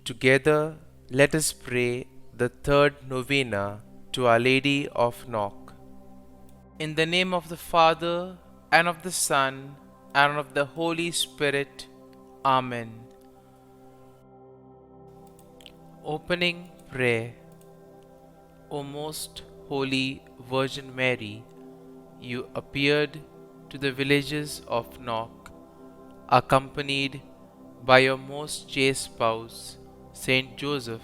Together, let us pray the third novena to Our Lady of Knock. In the name of the Father, and of the Son, and of the Holy Spirit. Amen. Opening Prayer. O most holy Virgin Mary, you appeared to the villages of Knock, accompanied by your most chaste spouse, Saint Joseph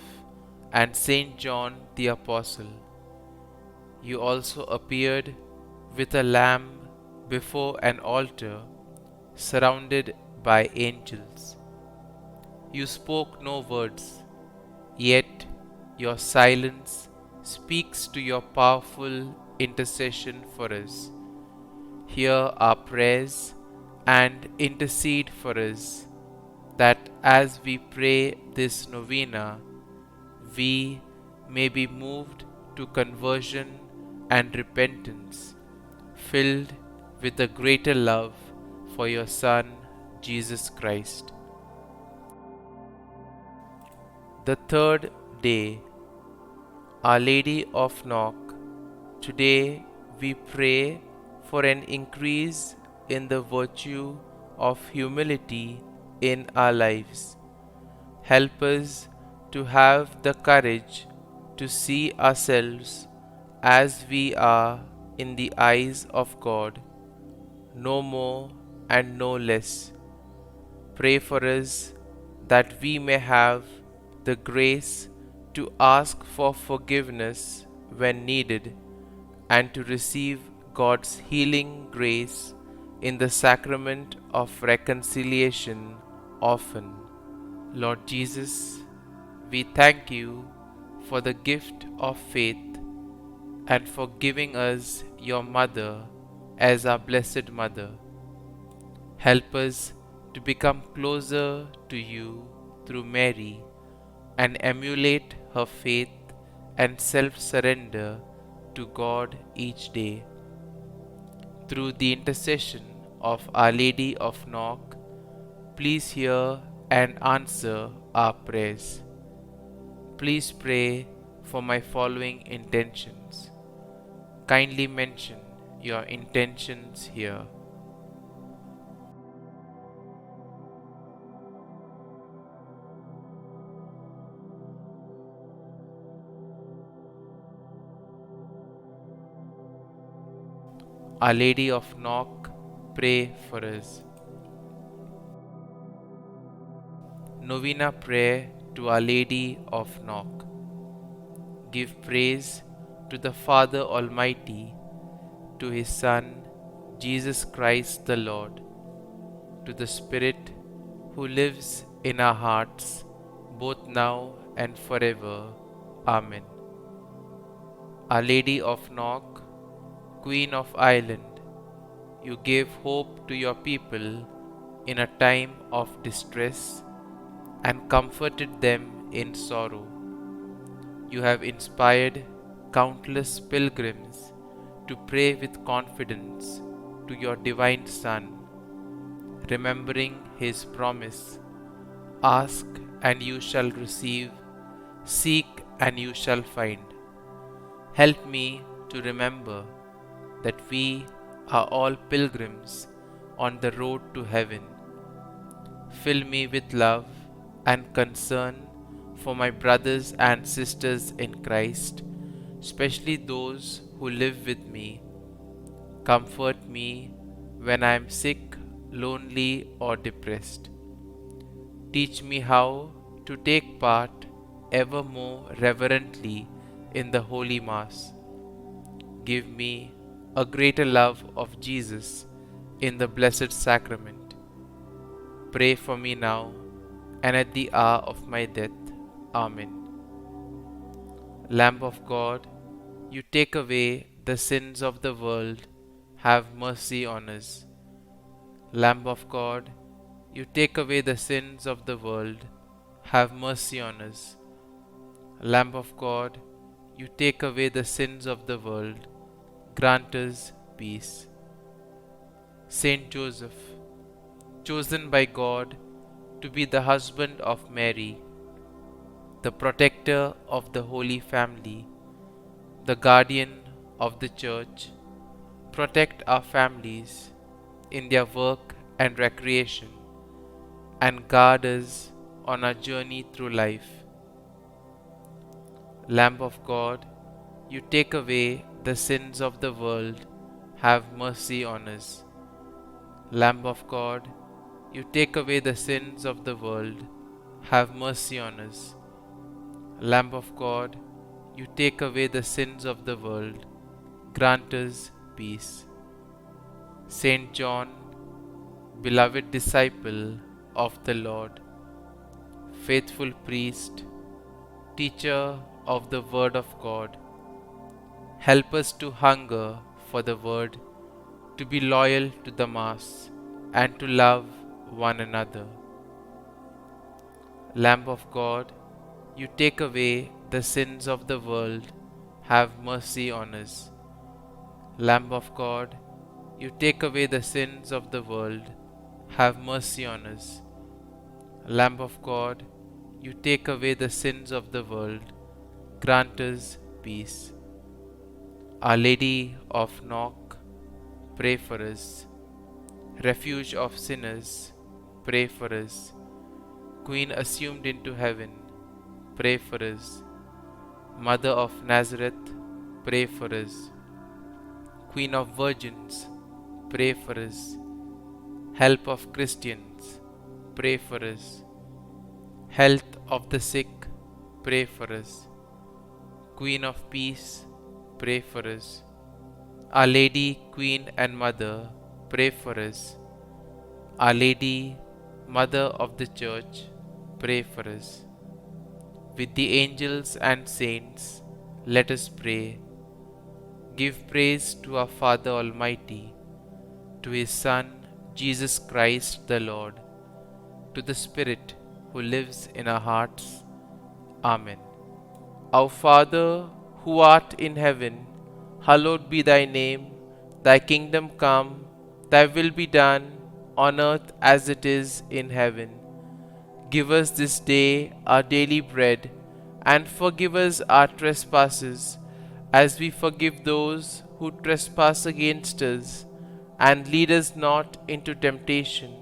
and Saint John the Apostle. You also appeared with a lamb before an altar, surrounded by angels. You spoke no words, yet your silence speaks to your powerful intercession for us. Hear our prayers and intercede for us, that as we pray this novena, we may be moved to conversion and repentance, filled with a greater love for your Son, Jesus Christ. The third day. Our Lady of Knock, today we pray for an increase in the virtue of humility in our lives. Help us to have the courage to see ourselves as we are in the eyes of God, no more and no less. Pray for us that we may have the grace to ask for forgiveness when needed and to receive God's healing grace in the sacrament of reconciliation often. Lord Jesus, we thank you for the gift of faith and for giving us your Mother as our Blessed Mother. Help us to become closer to you through Mary and emulate her faith and self-surrender to God each day. Through the intercession of Our Lady of Knock, please hear and answer our prayers. Please pray for my following intentions. Kindly mention your intentions here. Our Lady of Knock, pray for us. Novena Prayer to Our Lady of Knock. Give praise to the Father Almighty, to His Son, Jesus Christ the Lord, to the Spirit who lives in our hearts, both now and forever. Amen. Our Lady of Knock, Queen of Ireland, you gave hope to your people in a time of distress and comforted them in sorrow. You have inspired countless pilgrims to pray with confidence to your divine Son, remembering His promise, ask and you shall receive, seek and you shall find. Help me to remember that we are all pilgrims on the road to heaven. Fill me with love and concern for my brothers and sisters in Christ, especially those who live with me. Comfort me when I am sick, lonely, or depressed. Teach me how to take part ever more reverently in the Holy Mass. Give me a greater love of Jesus in the Blessed Sacrament. Pray for me now and at the hour of my death. Amen. Lamb of God, you take away the sins of the world, have mercy on us. Lamb of God, you take away the sins of the world, have mercy on us. Lamb of God, you take away the sins of the world, grant us peace. Saint Joseph, chosen by God to be the husband of Mary, the protector of the Holy Family, the guardian of the Church, protect our families in their work and recreation, and guard us on our journey through life. Lamb of God, you take away the sins of the world, have mercy on us. Lamb of God, you take away the sins of the world, have mercy on us. Lamb of God, you take away the sins of the world, grant us peace. Saint John, beloved disciple of the Lord, faithful priest, teacher of the Word of God, help us to hunger for the Word, to be loyal to the Mass, and to love one another. Lamb of God, you take away the sins of the world, have mercy on us. Lamb of God, you take away the sins of the world, have mercy on us. Lamb of God, you take away the sins of the world, grant us peace. Our Lady of Knock, pray for us. Refuge of sinners, pray for us. Queen assumed into heaven, pray for us. Mother of Nazareth, pray for us. Queen of Virgins, pray for us. Help of Christians, pray for us. Health of the sick, pray for us. Queen of Peace, pray for us. Our Lady, Queen and Mother, pray for us. Our Lady, Mother of the Church, pray for us. With the angels and saints, let us pray. Give praise to our Father Almighty, to His Son, Jesus Christ the Lord, to the Spirit who lives in our hearts. Amen. Our Father, who art in heaven, hallowed be thy name. Thy kingdom come, thy will be done, on earth as it is in heaven. Give us this day our daily bread, and forgive us our trespasses, as we forgive those who trespass against us. And lead us not into temptation,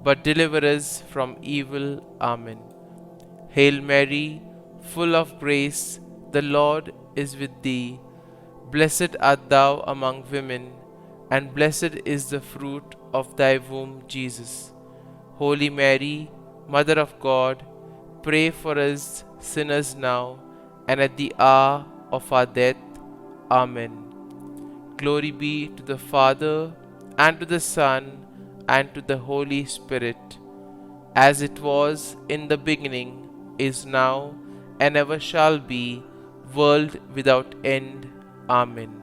but deliver us from evil. Amen. Hail Mary, full of grace, the Lord is with thee. Blessed art thou among women, and blessed is the fruit of thy womb, Jesus. Holy Mary, Mother of God, pray for us sinners now and at the hour of our death. Amen. Glory be to the Father, and to the Son, and to the Holy Spirit, as it was in the beginning, is now, and ever shall be, world without end. Amen.